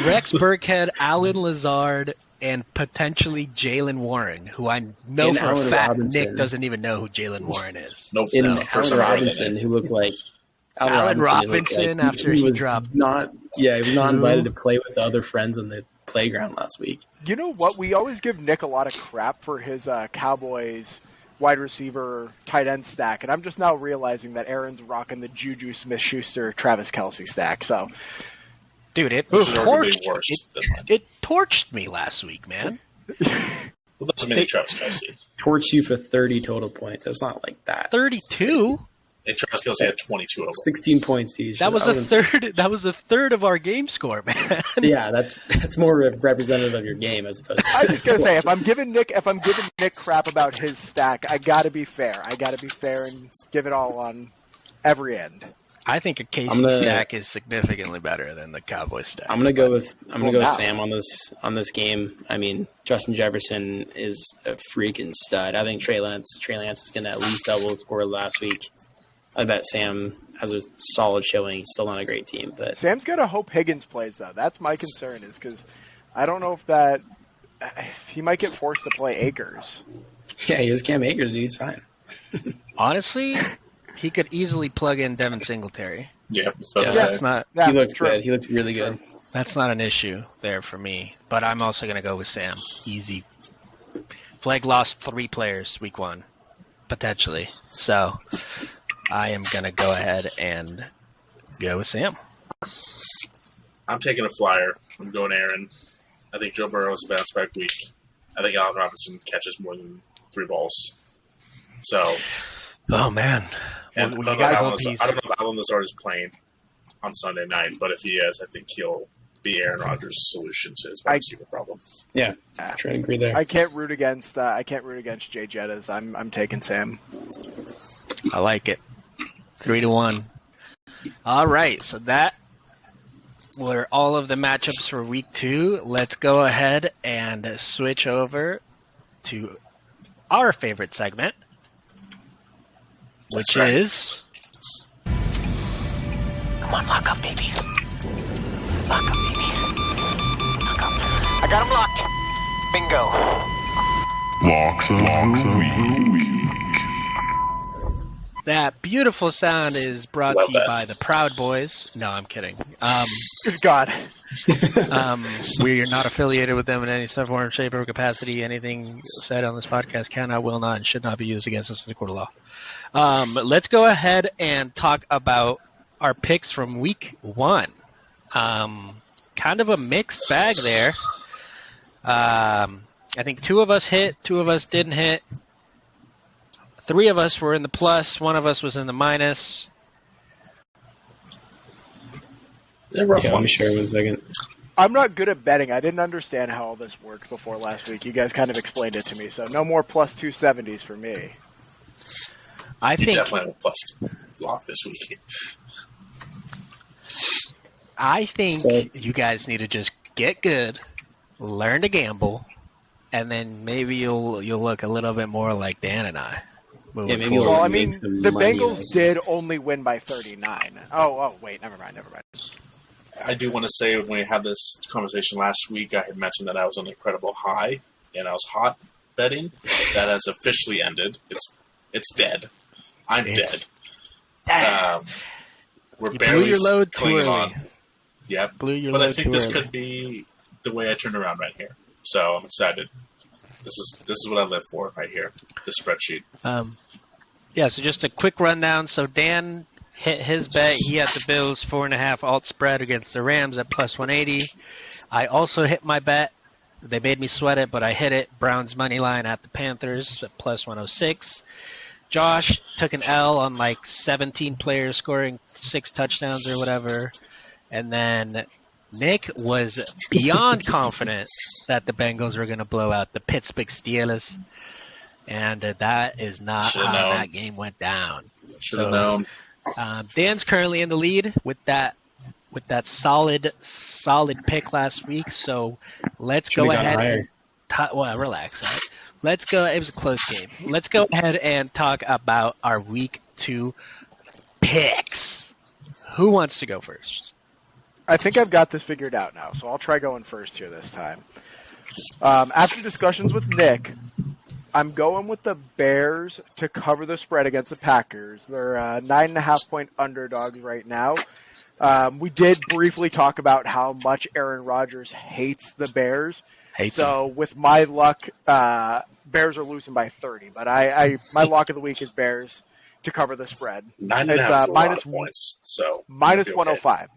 Rex Burkhead, Alan Lazard, and potentially Jalen Warren, who I know And for Allen a fact Robinson. Nick doesn't even know who Jalen Warren is. Nope. In First Allen time I heard Robinson, that. who looked like Allen who looked Robinson like after he was dropped not. Yeah, he was not two. invited to play with other friends on the playground last week. You know what? We always give Nick a lot of crap for his Cowboys wide receiver tight end stack, and I'm just now realizing that Aaron's rocking the Juju Smith-Schuster Travis Kelce stack. So Dude, it Which is arguably torched, worse than mine. it torched me last week, man. Well, that's mainly Travis Kelce. Torch you for 30 total points. That's not like that. 32? And Travis Kelce had 22 overall. 16 points each. That was I a wouldn't- third. That was a third of our game score, man. Yeah, that's more representative of your game as opposed to. I was just gonna say, if I'm giving Nick crap about his stack, I gotta be fair. I gotta be fair and give it all on every end. I think a I'm KC gonna- stack is significantly better than the Cowboys stack. I'm gonna go with now. Sam on this game. I mean, Justin Jefferson is a freaking stud. I think Trey Lance is gonna at least double his score last week. I bet Sam has a solid showing. Still not a great team, but Sam's gotta hope Higgins plays though. That's my concern, is because I don't know if he might get forced to play Akers. yeah, he has Cam Akers. He's fine. Honestly, he could easily plug in Devin Singletary. Yeah, I was about to Yeah, say. that's not Yeah, He looks true. good. He looks really good. that's not an issue there for me. But I'm also gonna go with Sam. Easy. Flag lost 3 players week 1, potentially. So I am gonna go ahead and go with Sam. I'm taking a flyer. I'm going Aaron. I think Joe Burrow is a bounce back week. I think Allen Robinson catches more than 3 balls. So, Oh man. and Well, I, you don't know gotta if hope Allen, he's- I don't know if Allen Lazard is playing on Sunday night, but if he is, I think he'll be Aaron Rodgers' solution to his wide receiver problem. Yeah, I try to agree there. I can't root against Jay Jettas. I'm taking Sam. I like it. 3-1. All right, so that were all of the matchups for week 2. Let's go ahead and switch over to our favorite segment, which That's right. is. Come on, lock up, baby. Lock up, baby. Lock up. I got him locked. Bingo. Locks of the week. That beautiful sound is brought Love to you that. by the Proud Boys. No, I'm kidding. Good God. We are not affiliated with them in any form, shape, or capacity. Anything said on this podcast cannot, will not, and should not be used against us in the court of law. Let's go ahead and talk about our picks from week 1. Kind of a mixed bag there. I think 2 of us hit, 2 of us didn't hit. 3 of us were in the plus, 1 of us was in the minus. Yeah, rough Yeah, let one. me share 1 second. I'm not good at betting. I didn't understand how all this worked before last week. You guys kind of explained it to me, so no more plus 270s for me. I You think definitely have a plus lock this week. you guys need to just get good, learn to gamble, and then maybe you'll look a little bit more like Dan and I. Yeah, maybe forward. Well, I make mean, some the money, Bengals like- did only win by 39. Oh, wait, never mind. I do want to say when we had this conversation last week, I had mentioned that I was on an incredible high and I was hot betting. That has officially ended. It's dead. I'm It's- dead. We're You blew barely your load too clinging early. on. Yep. Blew your But I load think too this early. could be the way I turn around right here. So I'm excited. This is what I live for right here. This spreadsheet. Yeah, so just a quick rundown. So Dan hit his bet. He had the Bills 4.5 alt spread against the Rams at plus 180. I also hit my bet. They made me sweat it, but I hit it. Browns money line at the Panthers at plus 106. Josh took an L on like 17 players scoring 6 touchdowns or whatever. And then Nick was beyond confident that the Bengals were going to blow out the Pittsburgh Steelers. And that is not Should've how known. that game went down. Should have known. Dan's currently in the lead with that solid pick last week. So let's Should've go gone ahead higher. and well, relax. All right? Let's go. It was a close game. Let's go ahead and talk about our week 2 picks. Who wants to go first? I think I've got this figured out now, so I'll try going first here this time. After discussions with Nick, I'm going with the Bears to cover the spread against the Packers. They're 9.5-point underdogs right now. We did briefly talk about how much Aaron Rodgers hates the Bears. So with my luck, Bears are losing by 30. But my lock of the week is Bears to cover the spread. 9.5 It's is a lot minus of points. So minus it'll be okay. 105.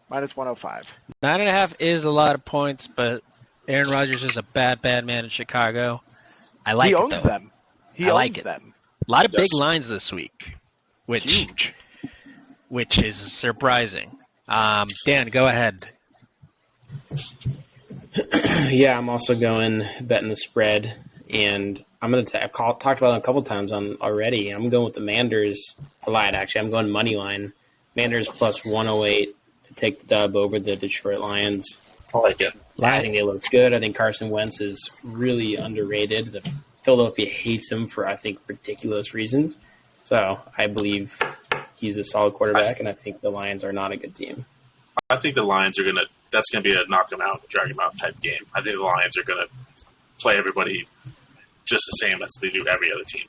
Minus 105. 9.5 is a lot of points, but Aaron Rodgers is a bad man in Chicago. I like He it, owns though. them. He I owns like it. them. A lot of big Yes. lines this week, which Huge. is surprising. Dan, go ahead. Yeah, I'm also going betting the spread, and I'm going to. I've talked about it a couple times already. I'm going with the Manders. I lied, actually. I'm going money line. Manders plus 108 to take the dub over the Detroit Lions. I like it. I think they look good. I think Carson Wentz is really underrated. The Philadelphia hates him for, I think, ridiculous reasons. So I believe he's a solid quarterback, and I think the Lions are not a good team. I think the Lions are gonna. That's gonna be a knock them out, drag them out type game. I think the Lions are gonna play everybody just the same as they do every other team.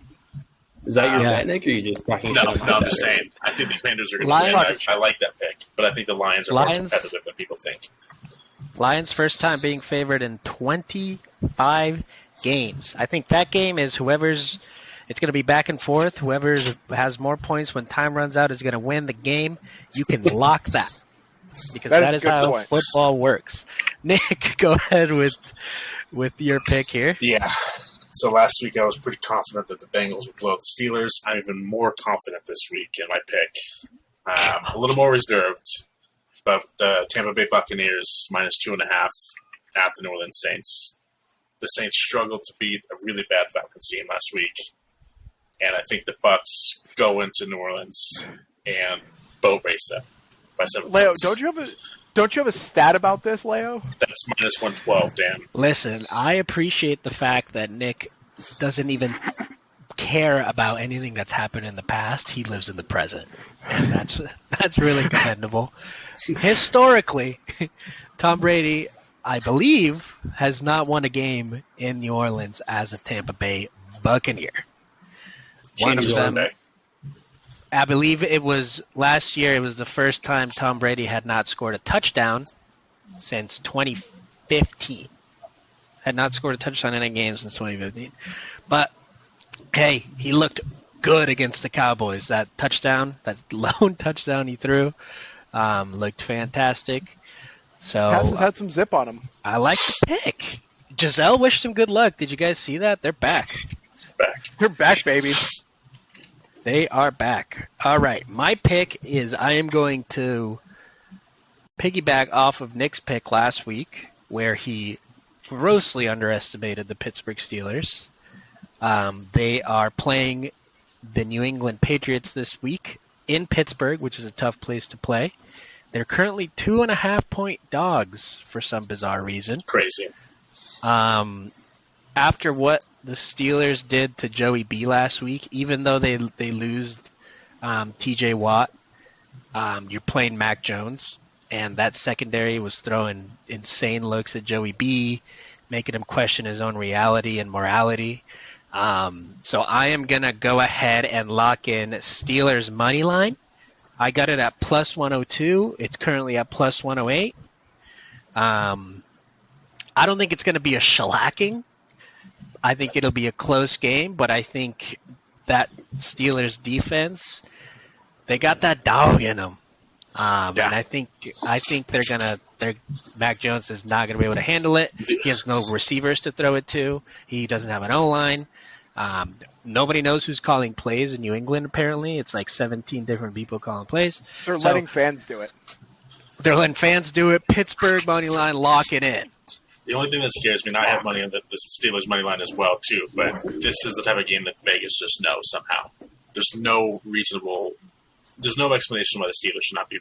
Is that your Yeah. bet, Nick, or are you just talking No, shit on my I'm bet? just saying. I think the Commanders are gonna Lions- win. I like that pick, but I think the Lions are more Lions- competitive than people think. Lions first time being favored in 25 games. I think that game is it's going to be back and forth. Whoever has more points when time runs out is going to win the game. You can lock that because That is that a is good how point. football works. Nick, go ahead with your pick here. Yeah. So last week I was pretty confident that the Bengals would blow the Steelers. I'm even more confident this week in my pick. A little more reserved, but the Tampa Bay Buccaneers minus 2.5 at the New Orleans Saints. The Saints struggled to beat a really bad Falcons team last week, and I think the Bucs go into New Orleans and boat race them by 7 Leo, points. don't you have a stat about this, Leo? That's minus 112, Dan. Listen, I appreciate the fact that Nick doesn't even care about anything that's happened in the past. He lives in the present, and that's really commendable. Historically, Tom Brady, I believe, has not won a game in New Orleans as a Tampa Bay Buccaneer. One of Changes them, Sunday. I believe it was last year. It was the first time Tom Brady had not scored a touchdown since 2015. Had not scored a touchdown in a game since 2015. But hey, he looked good against the Cowboys. That touchdown, that lone touchdown he threw, looked fantastic. So Passes had some zip on him. I like the pick. Giselle wished him good luck. Did you guys see that? They're back. Back. They're back, baby. They are back. All right. My pick is I am going to piggyback off of Nick's pick last week, where he grossly underestimated the Pittsburgh Steelers. They are playing the New England Patriots this week in Pittsburgh, which is a tough place to play. They're currently 2.5-point dogs for some bizarre reason. Crazy. After what the Steelers did to Joey B last week, even though they lose TJ Watt, you're playing Mac Jones, and that secondary was throwing insane looks at Joey B, making him question his own reality and morality. So I am going to go ahead and lock in Steelers money line. I got it at plus 102. It's currently at plus 108. I don't think it's going to be a shellacking. I think it'll be a close game, but I think that Steelers defense, they got that dog in them. And I think Mac Jones is not going to be able to handle it. He has no receivers to throw it to. He doesn't have an O-line. Nobody knows who's calling plays in New England, apparently. It's like 17 different people calling plays. They're letting fans do it. They're letting fans do it. Pittsburgh money line, lock it in. The only thing that scares me, and I have money on the Steelers money line as well too, but this is the type of game that Vegas just knows somehow. There's no explanation why the Steelers should not be,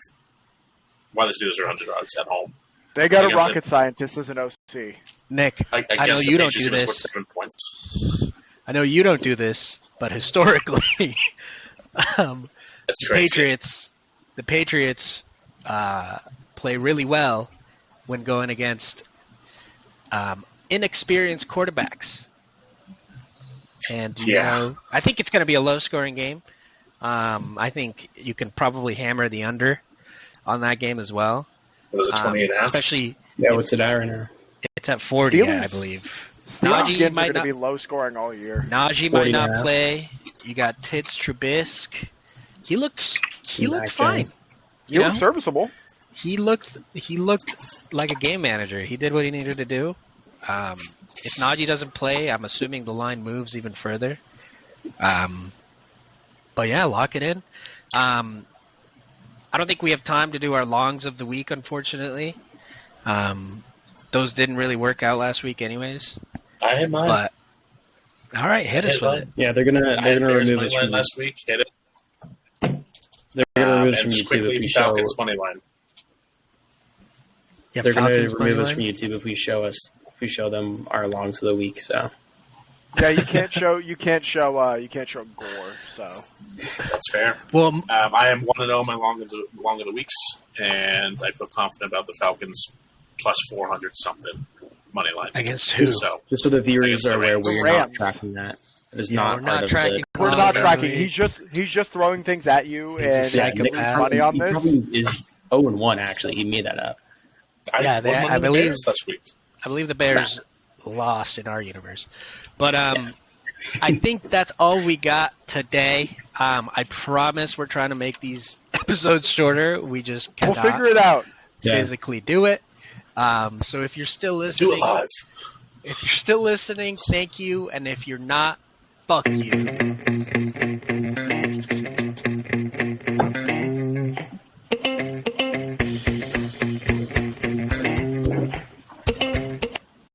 why the Steelers are underdogs at home. They got a rocket scientist as an OC. Nick, I know you don't do this. 7 points. I know you don't do this, but historically, That's crazy. the Patriots play really well when going against inexperienced quarterbacks. And I think it's going to be a low-scoring game. I think you can probably hammer the under on that game as well. What is it, 28.5? Especially, what's it at right now? it's at 40, I believe. Steelers games are going to be low scoring all year. Najee might not play. You got Tits Trubisky. He looked fine. He looked serviceable. He looked like a game manager. He did what he needed to do. If Najee doesn't play, I'm assuming the line moves even further. But yeah, lock it in. I don't think we have time to do our longs of the week, unfortunately. Those didn't really work out last week, anyways. I had mine. But all right, hit us with it. Yeah, they're gonna remove this from last week. Hit it. They're gonna remove this And from just YouTube quickly, if we show. Falcons money line. Yeah, They're gonna Falcons remove us money from YouTube if we show them our longs of the week. So Yeah, you can't show gore. So That's fair. Well, I am 1-0 my long of the weeks, and I feel confident about the Falcons plus 400 something money line. against who? So just so the viewers are aware, we're not Rams. tracking that. It is Yeah, not we're part not of tracking. we're Oh, not no, tracking. no. He's just throwing things at you, He's a and psychopath. Nick's money on He this. probably is 0-1. Actually, he made that up. Yeah, won one I of the believe- Bears last week. I believe the Bears lost in our universe. But I think that's all we got today. I promise we're trying to make these episodes shorter. We just We'll cannot figure it out. physically do it. So if you're still Do listening, it live. thank you. And if you're not, fuck you.